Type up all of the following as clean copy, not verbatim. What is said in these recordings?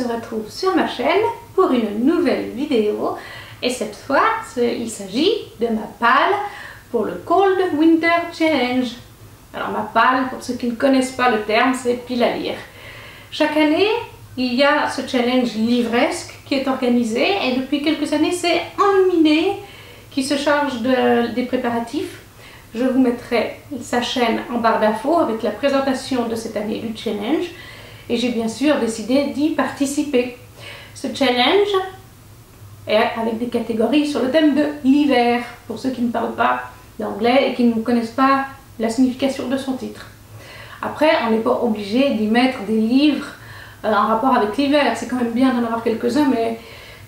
se retrouve sur ma chaîne pour une nouvelle vidéo et cette fois il s'agit de ma palle pour le Cold Winter Challenge. Alors ma palle, pour ceux qui ne connaissent pas le terme, c'est pile à lire. Chaque année il y a ce challenge livresque qui est organisé et depuis quelques années c'est Enluminé qui se charge des préparatifs. Je vous mettrai sa chaîne en barre d'infos avec la présentation de cette année du challenge et j'ai bien sûr décidé d'y participer. Ce challenge est avec des catégories sur le thème de l'hiver pour ceux qui ne parlent pas d'anglais et qui ne connaissent pas la signification de son titre. Après, on n'est pas obligé d'y mettre des livres en rapport avec l'hiver, c'est quand même bien d'en avoir quelques-uns, mais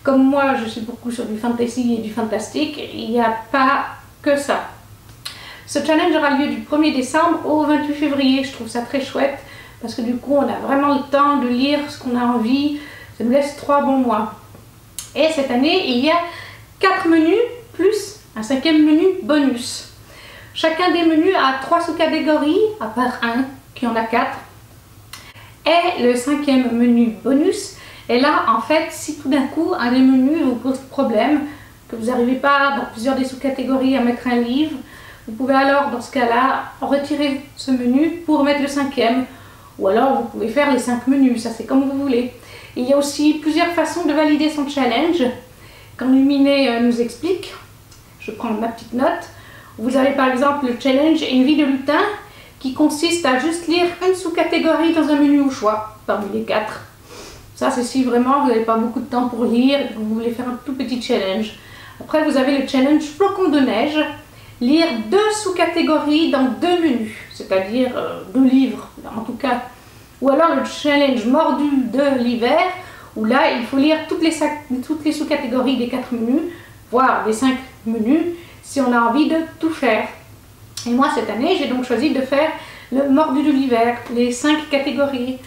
comme moi je suis beaucoup sur du fantasy et du fantastique, il n'y a pas que ça. Ce challenge aura lieu du 1er décembre au 28 février, je trouve ça très chouette parce que du coup on a vraiment le temps de lire ce qu'on a envie, ça nous laisse 3 bons mois. Et cette année il y a 4 menus plus un 5e menu bonus. Chacun des menus a 3 sous-catégories, à part un qui en a 4. Et le 5e menu bonus est là en fait si tout d'un coup un des menus vous pose problème, que vous n'arrivez pas dans plusieurs des sous-catégories à mettre un livre, vous pouvez alors dans ce cas-là retirer ce menu pour mettre le 5e, ou alors vous pouvez faire les 5 menus, ça c'est comme vous voulez. Il y a aussi plusieurs façons de valider son challenge, qu'Enluminé nous explique. Je prends ma petite note. Vous avez par exemple le challenge Une vie de lutin qui consiste à juste lire une sous-catégorie dans un menu au choix, parmi les 4. Ça c'est si vraiment vous n'avez pas beaucoup de temps pour lire et que vous voulez faire un tout petit challenge. Après vous avez le challenge Flocon de neige, lire 2 sous-catégories dans 2 menus, c'est-à-dire 2 livres en tout cas. Ou alors le challenge Mordu de l'hiver, où là il faut lire toutes les sous-catégories des 4 menus, voire des 5 menus, si on a envie de tout faire. Et moi cette année j'ai donc choisi de faire le Mordu de l'hiver, les 5 catégories.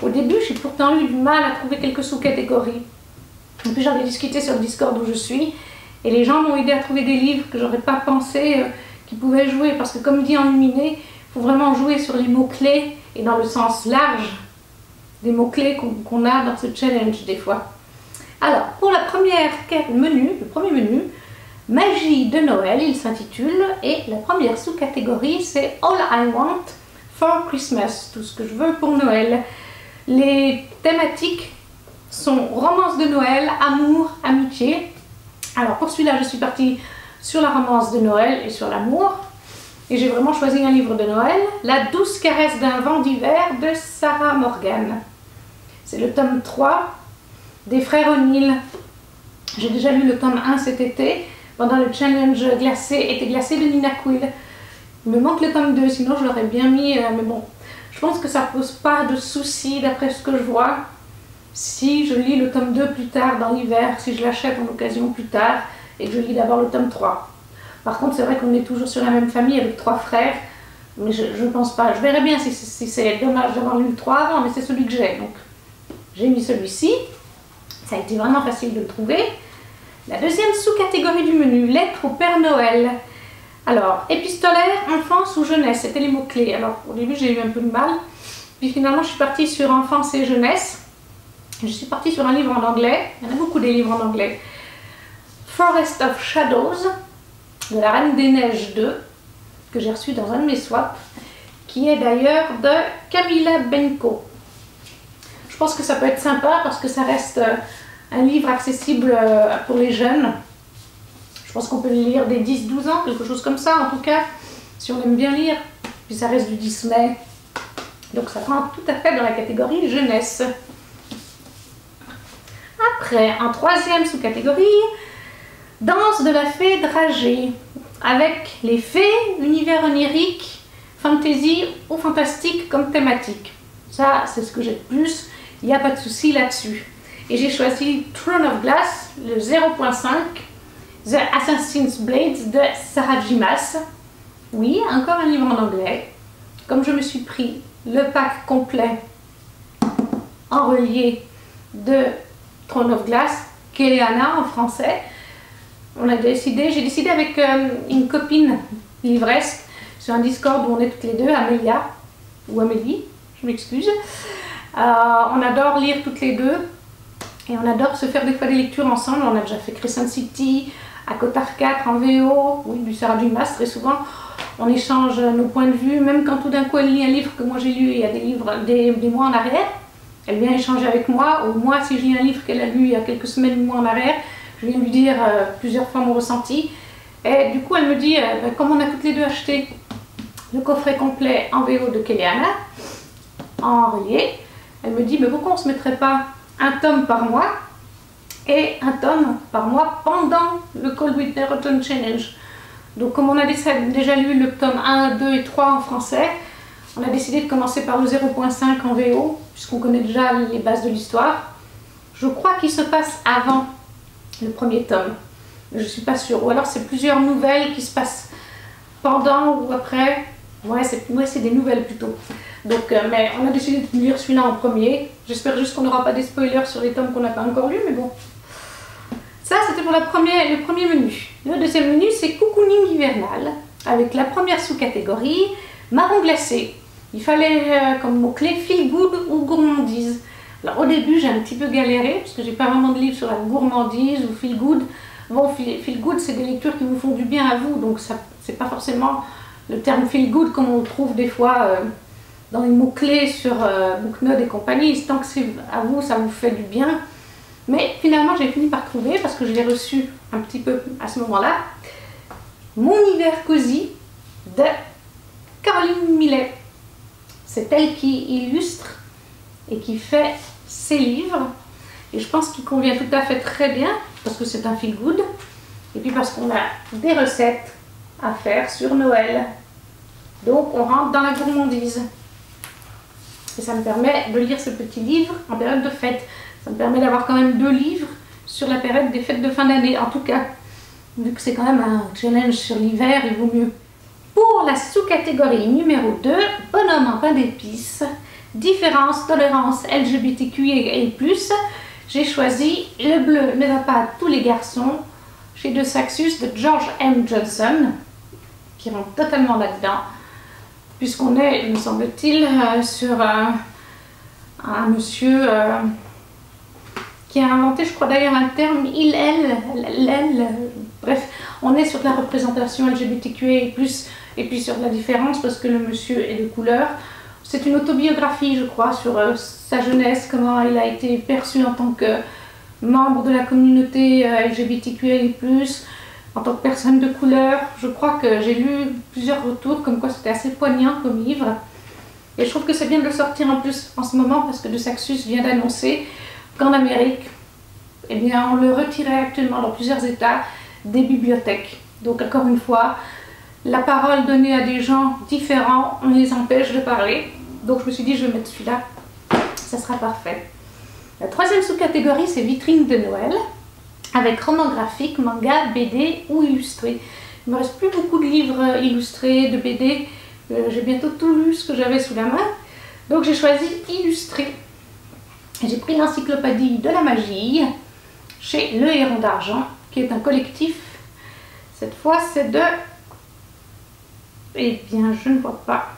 Au début j'ai pourtant eu du mal à trouver quelques sous-catégories. Et puis j'en ai discuté sur le Discord où je suis, et les gens m'ont aidé à trouver des livres que j'aurais pas pensé qu'ils pouvaient jouer, parce que comme dit Enluminé, il faut vraiment jouer sur les mots-clés et dans le sens large des mots-clés qu'on a dans ce challenge des fois. Alors, pour le premier menu, Magie de Noël, il s'intitule, et la première sous-catégorie c'est All I Want for Christmas, tout ce que je veux pour Noël. Les thématiques sont romance de Noël, amour, amitié. Alors pour celui-là, je suis partie sur la romance de Noël et sur l'amour. Et j'ai vraiment choisi un livre de Noël, La douce caresse d'un vent d'hiver de Sarah Morgan. C'est le tome 3 des frères O'Neill. J'ai déjà lu le tome 1 cet été, pendant le challenge été glacé de Nina Quill. Il me manque le tome 2, sinon je l'aurais bien mis, mais bon. Je pense que ça ne pose pas de soucis d'après ce que je vois. Si je lis le tome 2 plus tard dans l'hiver, si je l'achète en occasion plus tard, et que je lis d'abord le tome 3. Par contre, c'est vrai qu'on est toujours sur la même famille avec 3 frères, mais je ne pense pas. Je verrai bien si c'est dommage d'avoir lu le 3 avant, mais c'est celui que j'ai. Donc, j'ai mis celui-ci. Ça a été vraiment facile de le trouver. La deuxième sous-catégorie du menu, Lettre au Père Noël. Alors, épistolaire, enfance ou jeunesse, c'était les mots-clés. Alors, au début, j'ai eu un peu de mal. Puis finalement, je suis partie sur enfance et jeunesse. Je suis partie sur un livre en anglais. Il y en a beaucoup des livres en anglais. Forest of Shadows, de la Reine des Neiges 2, que j'ai reçu dans un de mes swaps, qui est d'ailleurs de Camilla Benko. Je pense que ça peut être sympa parce que ça reste un livre accessible pour les jeunes. Je pense qu'on peut le lire dès 10-12 ans, quelque chose comme ça en tout cas, si on aime bien lire. Puis ça reste du Disney. Donc ça rentre tout à fait dans la catégorie jeunesse. Après, en 3e sous-catégorie, Danse de la fée dragée, avec les fées, univers onirique, fantasy ou fantastique comme thématique. Ça, c'est ce que j'ai de plus, il n'y a pas de souci là-dessus. Et j'ai choisi Throne of Glass, le 0.5, The Assassin's Blades de Sarah J. Maas. Oui, encore un livre en anglais. Comme je me suis pris le pack complet en relié de Throne of Glass, Kéléana en français, j'ai décidé avec une copine livresque sur un Discord où on est toutes les deux, Amélia, ou Amélie, je m'excuse. On adore lire toutes les deux Et on adore se faire des fois des lectures ensemble. On a déjà fait Crescent City, à Cotard 4 en VO, oui, du Sarah J. Maas très souvent. On échange nos points de vue, même quand tout d'un coup elle lit un livre que moi j'ai lu il y a des mois en arrière. Elle vient échanger avec moi, ou moi si je lis un livre qu'elle a lu il y a quelques semaines ou mois en arrière, je viens lui dire plusieurs fois mon ressenti. Et du coup elle me dit, comme on a toutes les deux acheté le coffret complet en VO de Kellyana, en relié, elle me dit, mais pourquoi on ne se mettrait pas un tome par mois et un tome par mois pendant le Cold Winter Autumn Challenge. Donc comme on a déjà lu le tome 1, 2 et 3 en français, on a décidé de commencer par le 0.5 en VO, puisqu'on connaît déjà les bases de l'histoire. Je crois qu'il se passe avant le premier tome, mais je ne suis pas sûre. Ou alors c'est plusieurs nouvelles qui se passent pendant ou après. Ouais, c'est des nouvelles plutôt. Donc, mais on a décidé de lire celui-là en premier. J'espère juste qu'on n'aura pas des spoilers sur les tomes qu'on n'a pas encore lus, mais bon. Ça, c'était pour le premier menu. Le deuxième menu, c'est Cocooning hivernal, avec la première sous-catégorie, marron glacé. Il fallait comme mot-clé feel good ou gourmandise. Alors au début, j'ai un petit peu galéré, parce que j'ai pas vraiment de livre sur la gourmandise ou feel good. Bon, feel good, c'est des lectures qui vous font du bien à vous, donc c'est pas forcément le terme feel good comme on le trouve des fois dans les mots-clés sur Booknode et compagnie. Tant que c'est à vous, ça vous fait du bien. Mais finalement, j'ai fini par trouver, parce que je l'ai reçu un petit peu à ce moment-là, Mon hiver cosy de Caroline Millet. C'est elle qui illustre et qui fait ses livres. Et je pense qu'il convient tout à fait très bien, parce que c'est un feel good. Et puis parce qu'on a des recettes à faire sur Noël. Donc on rentre dans la gourmandise. Et ça me permet de lire ce petit livre en période de fête. Ça me permet d'avoir quand même 2 livres sur la période des fêtes de fin d'année. En tout cas, vu que c'est quand même un challenge sur l'hiver, il vaut mieux. Pour la sous-catégorie numéro 2, bonhomme en pain d'épices, différence, tolérance LGBTQIA+, j'ai choisi Le bleu ne va pas à tous les garçons, chez De Saxus de George M. Johnson, qui rentre totalement là-dedans, puisqu'on est, me semble-t-il, sur un monsieur qui a inventé, je crois d'ailleurs, un terme il, elle, bref, on est sur la représentation LGBTQIA+, et puis sur la différence, parce que le monsieur est de couleur. C'est une autobiographie, je crois, sur sa jeunesse, comment il a été perçu en tant que membre de la communauté LGBTQIA+, en tant que personne de couleur. Je crois que j'ai lu plusieurs retours, comme quoi c'était assez poignant comme livre. Et je trouve que c'est bien de le sortir en plus en ce moment, parce que De Saxus vient d'annoncer qu'en Amérique, eh bien, on le retirait actuellement dans plusieurs États des bibliothèques. Donc encore une fois, la parole donnée à des gens différents, on les empêche de parler. Donc je me suis dit, je vais mettre celui-là, ça sera parfait. La troisième sous-catégorie, c'est vitrine de Noël, avec roman graphique, manga, BD ou illustré. Il ne me reste plus beaucoup de livres illustrés, de BD. J'ai bientôt tout lu ce que j'avais sous la main. Donc j'ai choisi illustré. J'ai pris l'encyclopédie de la magie chez Le Héron d'Argent, qui est un collectif. Cette fois, c'est de... Eh bien, je ne vois pas.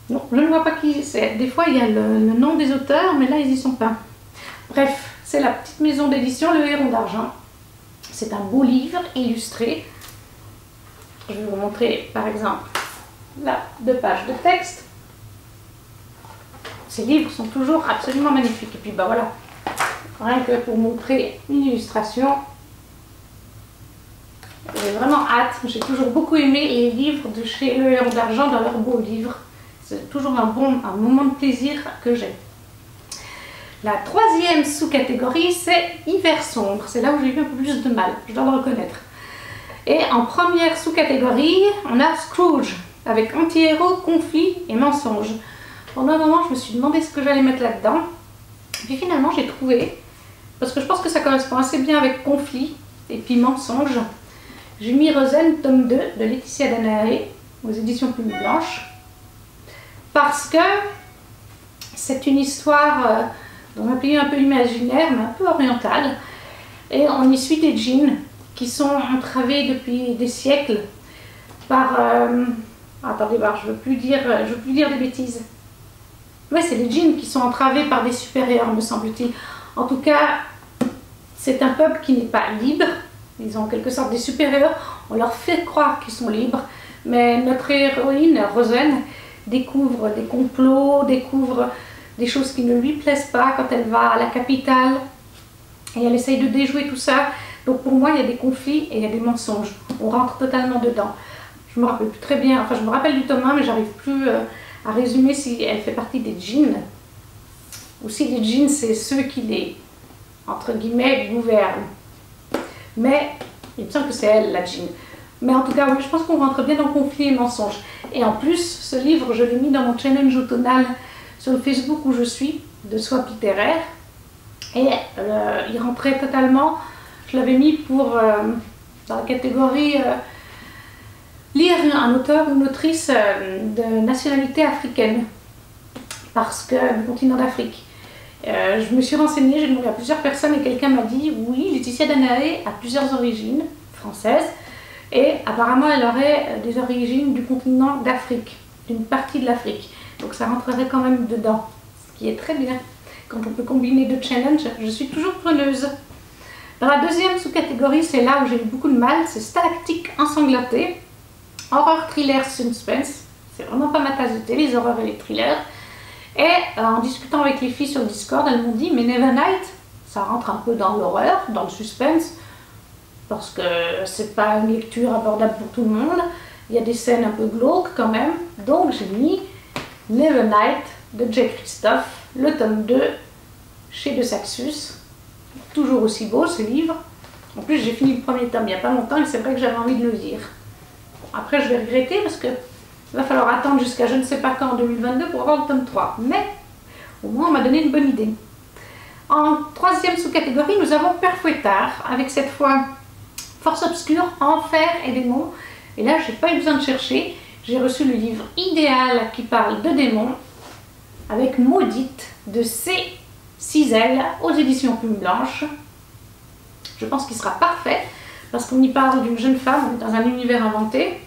Non, je ne vois pas qui c'est. Des fois, il y a le nom des auteurs, mais là, ils n'y sont pas. Bref, c'est la petite maison d'édition Le Héron d'Argent. C'est un beau livre illustré. Je vais vous montrer, par exemple, là, 2 pages de texte. Ces livres sont toujours absolument magnifiques. Et puis, bah voilà, rien que pour montrer une illustration, j'ai vraiment hâte. J'ai toujours beaucoup aimé les livres de chez Le Héron d'Argent dans leurs beaux livres. C'est toujours un moment de plaisir que j'ai. La troisième sous-catégorie, c'est hiver sombre. C'est là où j'ai eu un peu plus de mal, je dois le reconnaître. Et en première sous-catégorie, on a Scrooge, avec anti-héros, conflit et mensonge. Pendant un moment, je me suis demandé ce que j'allais mettre là-dedans. Puis finalement, j'ai trouvé, parce que je pense que ça correspond assez bien avec conflit et puis mensonge. J'ai mis Rosen, tome 2, de Laetitia Danae, aux éditions Plume Blanche, parce que c'est une histoire dans un pays un peu imaginaire, mais un peu oriental, et on y suit des djinns qui sont entravés depuis des siècles par... attendez voir, je veux plus dire des bêtises. Ouais, c'est les djinns qui sont entravés par des supérieurs, me semble-t-il. En tout cas, c'est un peuple qui n'est pas libre. Ils ont en quelque sorte des supérieurs. On leur fait croire qu'ils sont libres. Mais notre héroïne, Rosen, découvre des complots, découvre des choses qui ne lui plaisent pas quand elle va à la capitale. Et elle essaye de déjouer tout ça. Donc pour moi, il y a des conflits et il y a des mensonges. On rentre totalement dedans. Je me rappelle plus très bien, enfin je me rappelle du tome 1, mais j'arrive plus à résumer si elle fait partie des djinns. Ou si les djinns, c'est ceux qui les, entre guillemets, gouvernent. Mais il me semble que c'est elle, la djinn. Mais en tout cas, oui, je pense qu'on rentre bien dans conflit et mensonge. Et en plus, ce livre, je l'ai mis dans mon challenge automnal sur le Facebook où je suis, de swap littéraire. Et il rentrait totalement, je l'avais mis pour, dans la catégorie lire un auteur ou une autrice de nationalité africaine, parce que du continent d'Afrique. Je me suis renseignée, j'ai demandé à plusieurs personnes et quelqu'un m'a dit oui, Laetitia Danaé a plusieurs origines françaises et apparemment elle aurait des origines du continent d'Afrique, d'une partie de l'Afrique. Donc ça rentrerait quand même dedans, ce qui est très bien. Quand on peut combiner deux challenges, je suis toujours preneuse. Dans la deuxième sous-catégorie, c'est là où j'ai eu beaucoup de mal, c'est Stalactique ensanglantée, horreur, thriller, suspense. C'est vraiment pas ma tasse de thé, les horreurs et les thrillers. Et en discutant avec les filles sur Discord, elles m'ont dit mais Nevernight, ça rentre un peu dans l'horreur, dans le suspense, parce que c'est pas une lecture abordable pour tout le monde. Il y a des scènes un peu glauques quand même. Donc j'ai mis Nevernight de Jack Christophe, le tome 2 chez De Saxus. Toujours aussi beau ce livre. En plus j'ai fini le premier tome il n'y a pas longtemps et c'est vrai que j'avais envie de le lire. Bon, après je vais regretter parce que il va falloir attendre jusqu'à je ne sais pas quand en 2022 pour avoir le tome 3. Mais au moins on m'a donné une bonne idée. En troisième sous-catégorie, nous avons Père Fouettard, avec cette fois Force Obscure, Enfer et Démons. Et là, je n'ai pas eu besoin de chercher. J'ai reçu le livre idéal qui parle de démons, avec Maudite de C. Cizel aux éditions Plume Blanche. Je pense qu'il sera parfait, parce qu'on y parle d'une jeune femme dans un univers inventé,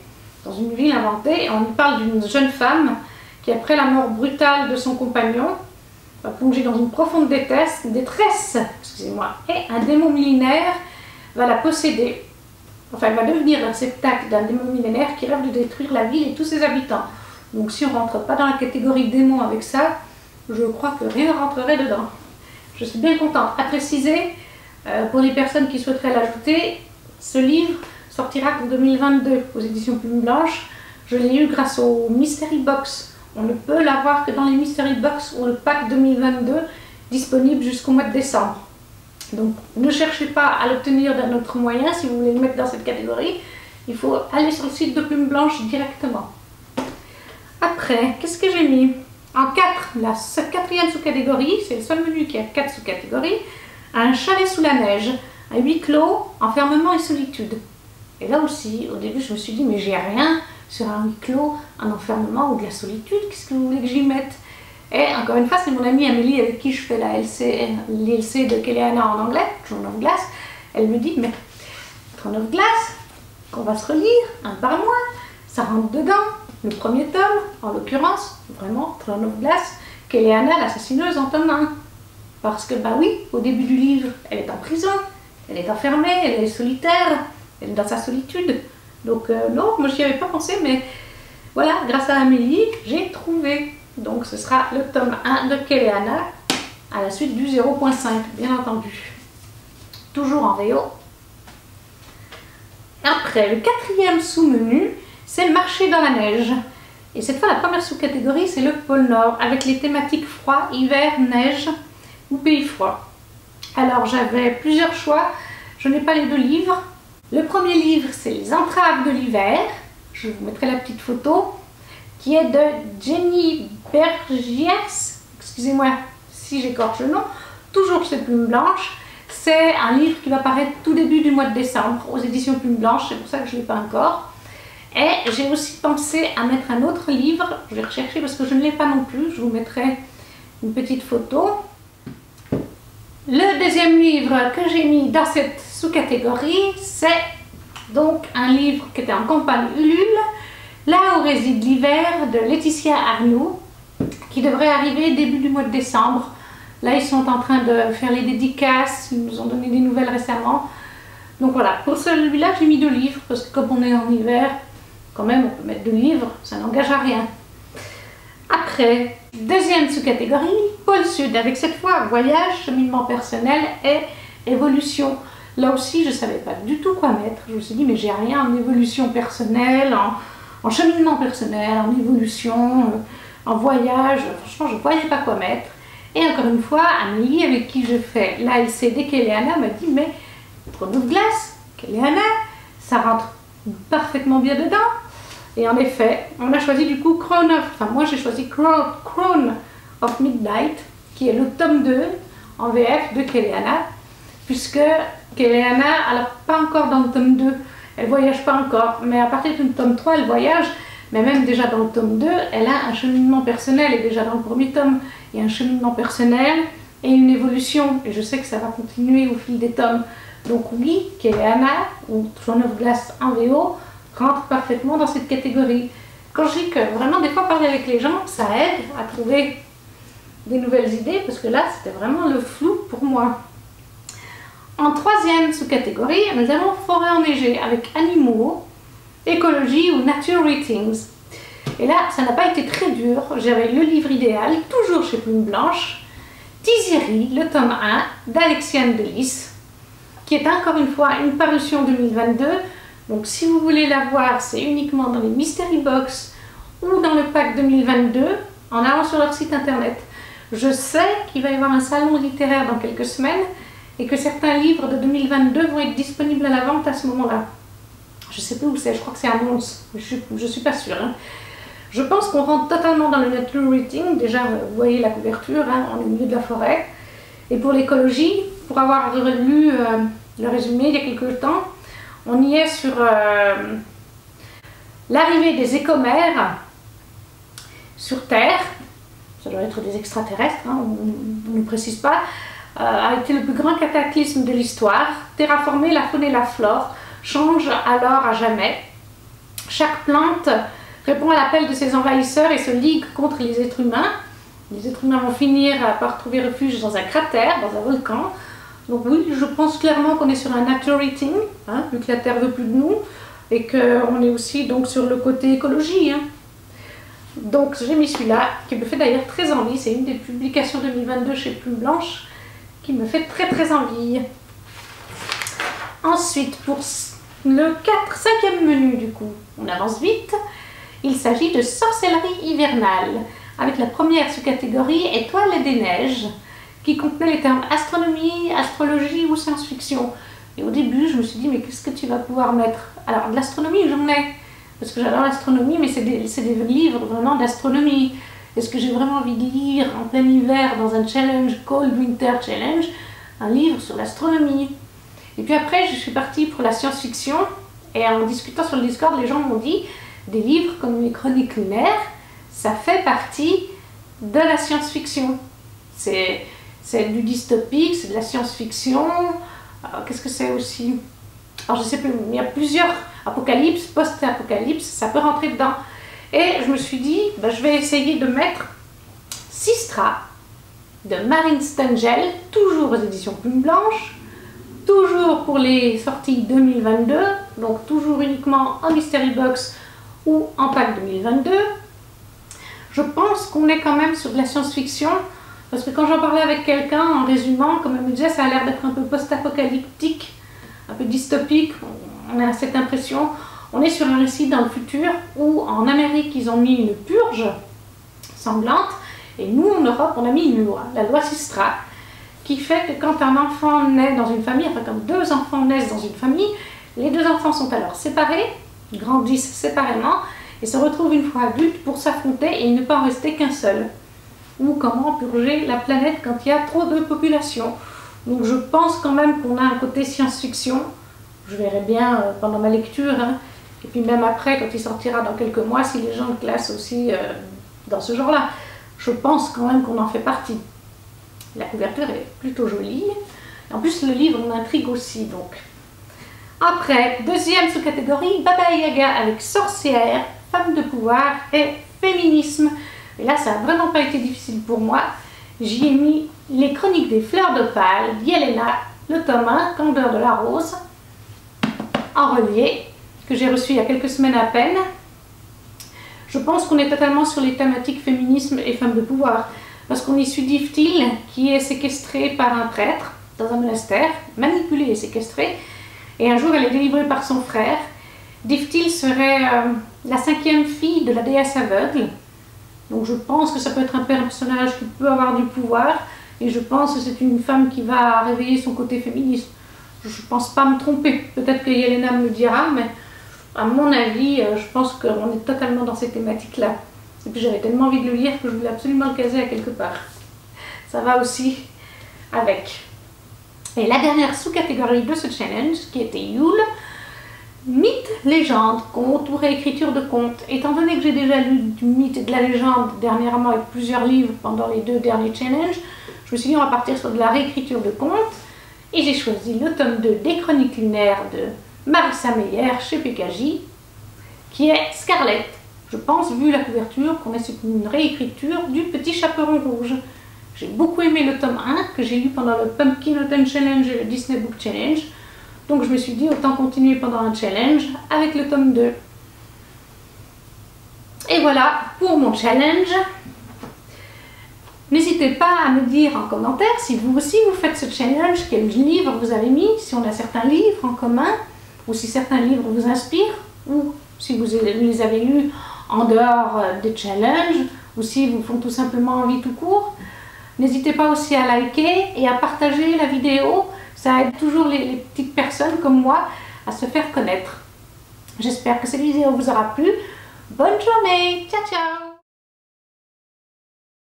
dans une ville inventée, et on y parle d'une jeune femme qui, après la mort brutale de son compagnon, va plonger dans une profonde détresse, excusez-moi, et un démon millénaire va la posséder. Enfin, elle va devenir le réceptacle d'un démon millénaire qui rêve de détruire la ville et tous ses habitants. Donc si on ne rentre pas dans la catégorie démon avec ça, je crois que rien ne rentrerait dedans. Je suis bien contente. À préciser, pour les personnes qui souhaiteraient l'ajouter, ce livre sortira en 2022 aux éditions Plume Blanche. Je l'ai eu grâce au Mystery Box. On ne peut l'avoir que dans les Mystery Box ou le pack 2022 disponible jusqu'au mois de décembre. Donc ne cherchez pas à l'obtenir d'un autre moyen si vous voulez le mettre dans cette catégorie. Il faut aller sur le site de Plume Blanche directement. Après, qu'est-ce que j'ai mis? En 4, la quatrième sous-catégorie, c'est le seul menu qui a 4 sous-catégories. Un chalet sous la neige, un huis clos, enfermement et solitude. Et là aussi, au début, je me suis dit, mais j'ai rien sur un huis clos, un enfermement ou de la solitude, qu'est-ce que vous voulez que j'y mette? Et encore une fois, c'est mon amie Amélie avec qui je fais la l'LC de Kéléana en anglais, Throne of Glass. Elle me dit, mais Throne of Glass, qu'on va se relire, un par mois, ça rentre dedans. Le premier tome, en l'occurrence, vraiment, Throne of Glass, Kéléana, l'assassineuse en tome 1. Parce que, bah oui, au début du livre, elle est en prison, elle est enfermée, elle est solitaire, elle est dans sa solitude. Donc non, moi j'y avais pas pensé, mais voilà, grâce à Amélie, j'ai trouvé. Donc ce sera le tome 1 de Kéléana, à la suite du 0.5, bien entendu. Toujours en VO. Après, le quatrième sous-menu, c'est Marcher dans la neige. Et cette fois, la première sous-catégorie, c'est le pôle Nord, avec les thématiques froid, hiver, neige ou pays froid. Alors j'avais plusieurs choix, je n'ai pas les deux livres. Le premier livre, c'est Les Entraves de l'hiver. Je vous mettrai la petite photo, qui est de Jenny Bergiès. Excusez-moi si j'écorche le nom. Toujours chez Plume Blanche. C'est un livre qui va paraître tout début du mois de décembre aux éditions Plume Blanche. C'est pour ça que je ne l'ai pas encore. Et j'ai aussi pensé à mettre un autre livre. Je vais rechercher parce que je ne l'ai pas non plus. Je vous mettrai une petite photo. Le deuxième livre que j'ai mis dans cette sous-catégorie, c'est donc un livre qui était en campagne Ulule, Là où réside l'hiver de Laetitia Arnoux, qui devrait arriver début du mois de décembre. Là, ils sont en train de faire les dédicaces, ils nous ont donné des nouvelles récemment. Donc voilà, pour celui-là, j'ai mis 2 livres, parce que comme on est en hiver, quand même, on peut mettre 2 livres, ça n'engage à rien. Après, deuxième sous-catégorie, pôle sud, avec cette fois voyage, cheminement personnel et évolution. Là aussi, je ne savais pas du tout quoi mettre. Je me suis dit, mais j'ai rien en évolution personnelle, en cheminement personnel, en évolution, en voyage. Franchement, je ne voyais pas quoi mettre. Et encore une fois, Amélie, avec qui je fais l'ALC dès Kéléana, m'a dit, mais Throne of Glass, Kéléana, ça rentre parfaitement bien dedans. Et en effet, on a choisi du coup Crown of, enfin moi j'ai choisi Crown of Midnight, qui est le tome 2 en VF de Kéléana, puisque Kéléana, elle n'est pas encore dans le tome 2, elle voyage pas encore, mais à partir du tome 3, elle voyage, mais même déjà dans le tome 2, elle a un cheminement personnel, et déjà dans le premier tome, il y a un cheminement personnel et une évolution, et je sais que ça va continuer au fil des tomes. Donc oui, Kéléana, ou Throne of Glass en VO, rentre parfaitement dans cette catégorie. Quand je dis que vraiment des fois parler avec les gens, ça aide à trouver des nouvelles idées, parce que là c'était vraiment le flou pour moi. En troisième sous-catégorie, nous avons forêt enneigée avec animaux, écologie ou nature readings. Et là, ça n'a pas été très dur. J'avais le livre idéal, toujours chez Plume Blanche, Tiziri, le tome 1 d'Alexiane Delis, qui est encore une fois une parution 2022. Donc si vous voulez la voir, c'est uniquement dans les Mystery Box ou dans le pack 2022 en allant sur leur site internet. Je sais qu'il va y avoir un salon littéraire dans quelques semaines et que certains livres de 2022 vont être disponibles à la vente à ce moment-là. Je ne sais plus où c'est, je crois que c'est à Mons, je ne suis pas sûre. Hein. Je pense qu'on rentre totalement dans le nature reading. Déjà, vous voyez la couverture, hein, on est au milieu de la forêt. Et pour l'écologie, pour avoir lu le résumé il y a quelques temps, on y est sur l'arrivée des écomères sur Terre, ça doit être des extraterrestres, hein, on ne précise pas, a été le plus grand cataclysme de l'histoire. Terraformer la faune et la flore change alors à jamais. Chaque plante répond à l'appel de ses envahisseurs et se ligue contre les êtres humains. Les êtres humains vont finir par trouver refuge dans un cratère, dans un volcan. Donc oui, je pense clairement qu'on est sur un nature reading, hein, vu que la Terre veut plus de nous, et qu'on est aussi donc sur le côté écologie. Hein. Donc j'ai mis celui-là, qui me fait d'ailleurs très envie, c'est une des publications 2022 chez Plume Blanche, qui me fait très envie. Ensuite, pour le 5e menu du coup, on avance vite, il s'agit de sorcellerie hivernale, avec la première sous-catégorie Étoiles des neiges, qui contenait les termes astronomie, astrologie ou science-fiction. Et au début, je me suis dit, mais qu'est-ce que tu vas pouvoir mettre? Alors, de l'astronomie, j'en ai, parce que j'adore l'astronomie, mais c'est des livres vraiment d'astronomie. Est-ce que j'ai vraiment envie de lire en plein hiver, dans un challenge, Cold Winter Challenge, un livre sur l'astronomie? Et puis après, je suis partie pour la science-fiction, et en discutant sur le Discord, les gens m'ont dit, des livres comme les Chroniques lunaires, ça fait partie de la science-fiction. C'est du dystopique, c'est de la science-fiction. Qu'est-ce que c'est aussi? Alors je sais plus, il y a plusieurs apocalypses, post-apocalypse, ça peut rentrer dedans. Et je me suis dit, ben, je vais essayer de mettre Sistra de Marine Stengel, toujours aux éditions Plume Blanche, toujours pour les sorties 2022, donc toujours uniquement en Mystery Box ou en pack 2022. Je pense qu'on est quand même sur de la science-fiction. Parce que quand j'en parlais avec quelqu'un, en résumant, comme elle me disait, ça a l'air d'être un peu post-apocalyptique, un peu dystopique, on a cette impression. On est sur un récit dans le futur où en Amérique, ils ont mis une purge sanglante, et nous, en Europe, on a mis une loi, la loi Sistra, qui fait que quand un enfant naît dans une famille, enfin quand 2 enfants naissent dans une famille, les 2 enfants sont alors séparés, grandissent séparément, et se retrouvent une fois adultes pour s'affronter et il ne peut en rester qu'un seul. Ou comment purger la planète quand il y a trop de population. Donc je pense quand même qu'on a un côté science-fiction. Je verrai bien pendant ma lecture, hein. Et puis même après, quand il sortira dans quelques mois, si les gens le classent aussi dans ce genre-là. Je pense quand même qu'on en fait partie. La couverture est plutôt jolie. Et en plus, le livre m'intrigue aussi. Donc. Après, deuxième sous-catégorie, Baba Yaga avec sorcière, femme de pouvoir et féminisme. Et là, ça n'a vraiment pas été difficile pour moi. J'y ai mis les Chroniques des fleurs d'opale d'Yelena, le tome 1, Candeur de la rose, en relié, que j'ai reçu il y a quelques semaines à peine. Je pense qu'on est totalement sur les thématiques féminisme et femmes de pouvoir, parce qu'on y suit Diftil, qui est séquestrée par un prêtre dans un monastère, manipulée et séquestrée, et un jour elle est délivrée par son frère. Diftil serait la 5e fille de la déesse aveugle, donc je pense que ça peut être un personnage qui peut avoir du pouvoir, et je pense que c'est une femme qui va réveiller son côté féministe. Je ne pense pas me tromper, peut-être que Yelena me le dira, mais à mon avis, je pense qu'on est totalement dans ces thématiques-là. Et puis j'avais tellement envie de le lire que je voulais absolument le caser à quelque part. Ça va aussi avec. Et la dernière sous-catégorie de ce challenge, qui était Yule, mythe, légende, conte ou réécriture de conte. Étant donné que j'ai déjà lu du mythe et de la légende dernièrement avec plusieurs livres pendant les 2 derniers challenges, je me suis dit on va partir sur de la réécriture de conte. Et j'ai choisi le tome 2 des Chroniques lunaires de Marissa Meyer chez PKJ, qui est Scarlett. Je pense, vu la couverture, qu'on est sur une réécriture du Petit Chaperon Rouge. J'ai beaucoup aimé le tome 1 que j'ai lu pendant le Pumpkin Autumn Challenge et le Disney Book Challenge. Donc je me suis dit autant continuer pendant un challenge avec le tome 2. Et voilà pour mon challenge. N'hésitez pas à me dire en commentaire si vous aussi vous faites ce challenge, quel livre vous avez mis, si on a certains livres en commun, ou si certains livres vous inspirent, ou si vous les avez lus en dehors des challenges, ou si vous font tout simplement envie tout court. N'hésitez pas aussi à liker et à partager la vidéo, ça aide toujours les petites personnes comme moi à se faire connaître. J'espère que cette vidéo vous aura plu. Bonne journée, ciao ciao!